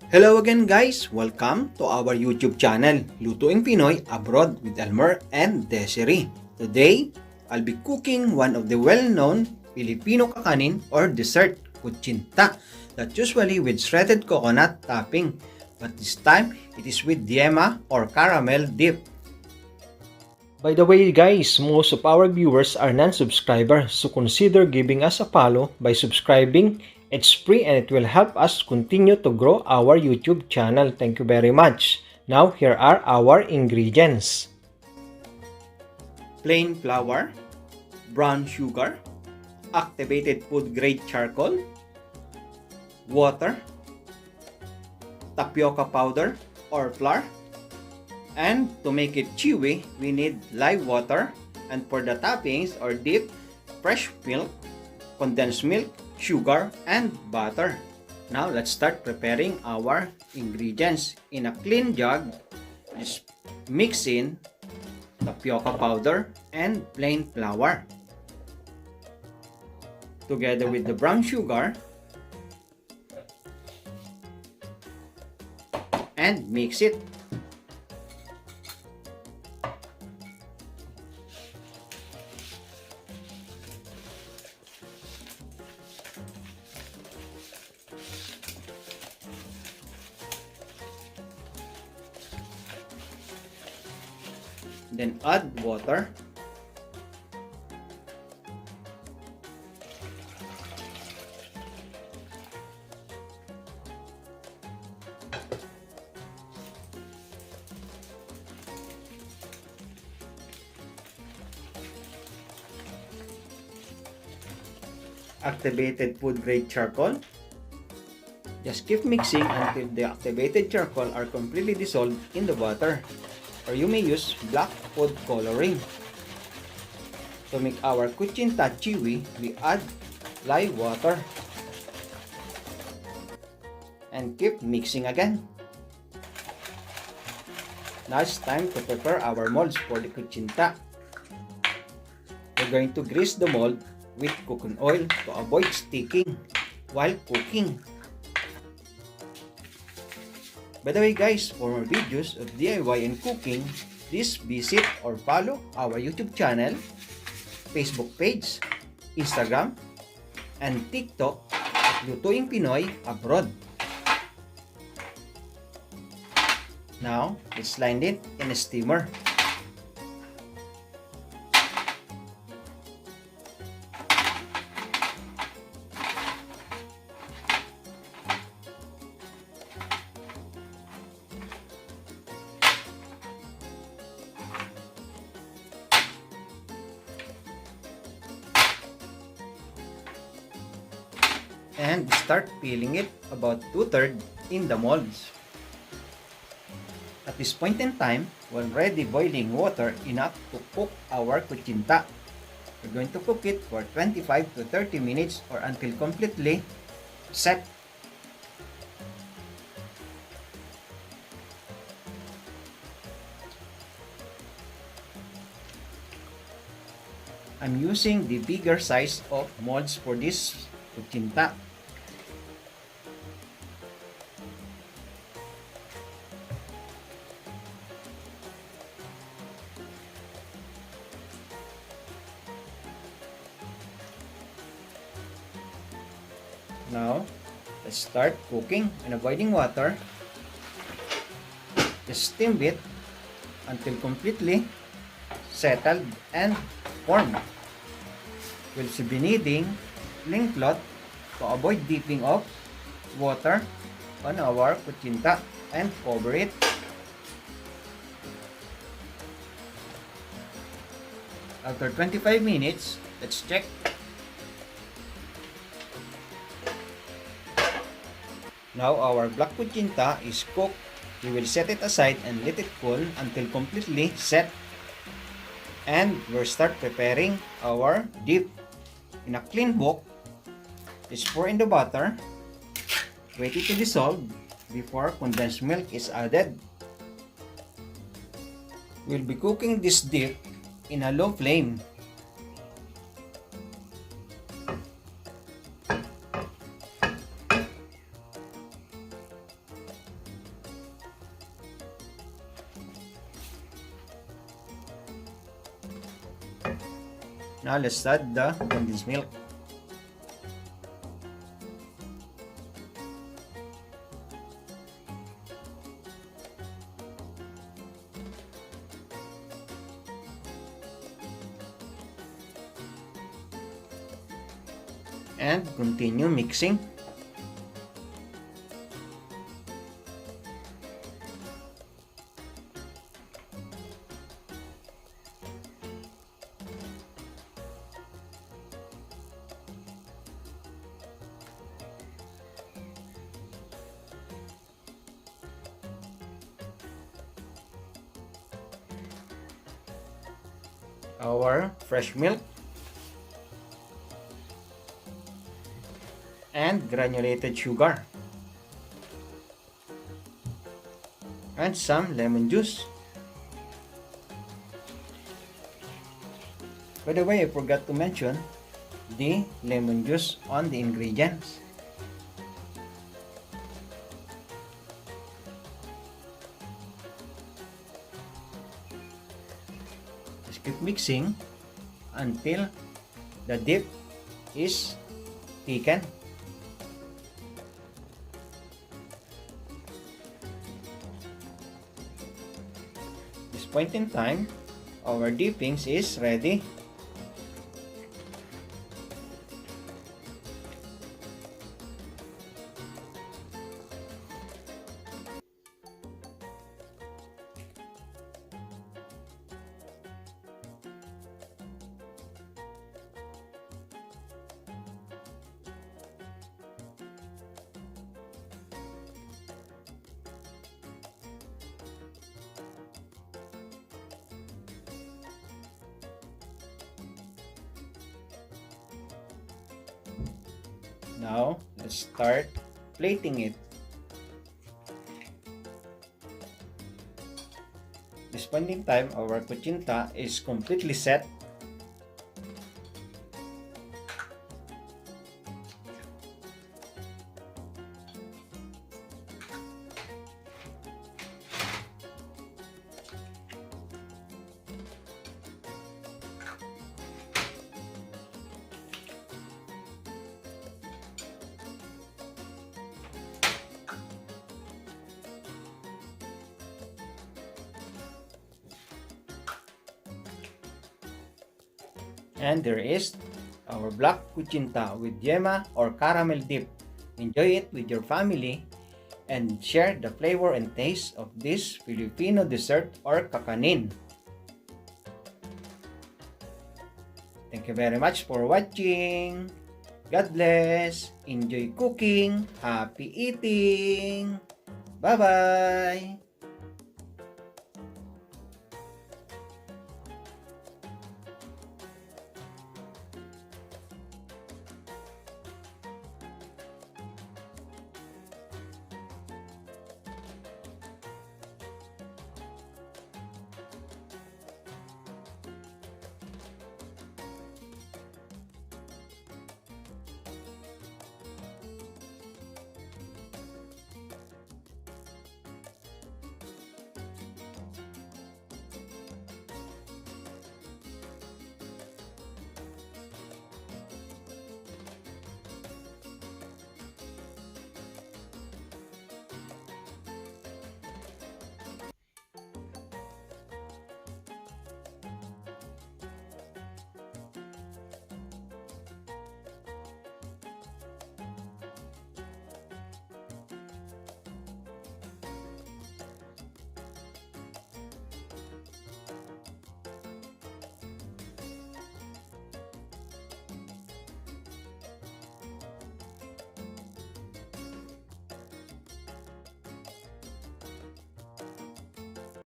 Hello again guys! Welcome to our YouTube channel, Lutuing Pinoy Abroad with Elmer and Desiree. Today, I'll be cooking one of the well-known Filipino kakanin or dessert, kutsinta, that usually with shredded coconut topping. But this time, it is with yema or caramel dip. By the way guys, most of our viewers are non-subscribers, so consider giving us a follow by subscribing. It's free and it will help us continue to grow our YouTube channel. Thank you very much. Now, here are our ingredients. Plain flour, brown sugar, activated food grade charcoal, water, tapioca powder or flour, and to make it chewy, we need live water, and for the toppings or dip, fresh milk, condensed milk, sugar, and butter. Now, let's start preparing our ingredients. In a clean jug, just mix in tapioca powder and plain flour together with the brown sugar and mix it. Then add water. Activated food grade charcoal. Just keep mixing until the activated charcoal are completely dissolved in the water. Or you may use black food coloring. To make our kutsinta chewy, we add live water. And keep mixing again. Now it's time to prepare our molds for the kutsinta. We're going to grease the mold with coconut oil to avoid sticking while cooking. By the way guys, for more videos of DIY and cooking, please visit or follow our YouTube channel, Facebook page, Instagram, and TikTok at Lutuing Pinoy Abroad. Now, let's line it in a steamer. And start peeling it about 2/3 in the molds. At this point in time, we're already boiling water enough to cook our kutsinta. We're going to cook it for 25 to 30 minutes or until completely set. I'm using the bigger size of molds for this kutsinta. Now, let's start cooking and avoiding water. Just steam it until completely settled and formed. We'll be needing cling cloth to avoid dipping of water on our kutsinta and cover it. After 25 minutes, let's check. Now our black kutsinta is cooked. We will set it aside and let it cool until completely set. And we'll start preparing our dip. In a clean wok, just pour in the butter. Wait it to dissolve before condensed milk is added. We'll be cooking this dip in a low flame. Now let's add the condensed milk. And continue mixing. Our fresh milk and granulated sugar and some lemon juice. By the way, I forgot to mention the lemon juice on the ingredients. Just keep mixing until the dip is thickened. This point in time, our dippings is ready. Now, let's start plating it. This point in time, our kutsinta is completely set. And there is our black kutsinta with yema or caramel dip. Enjoy it with your family and share the flavor and taste of this Filipino dessert or kakanin. Thank you very much for watching. God bless. Enjoy cooking. Happy eating. Bye-bye.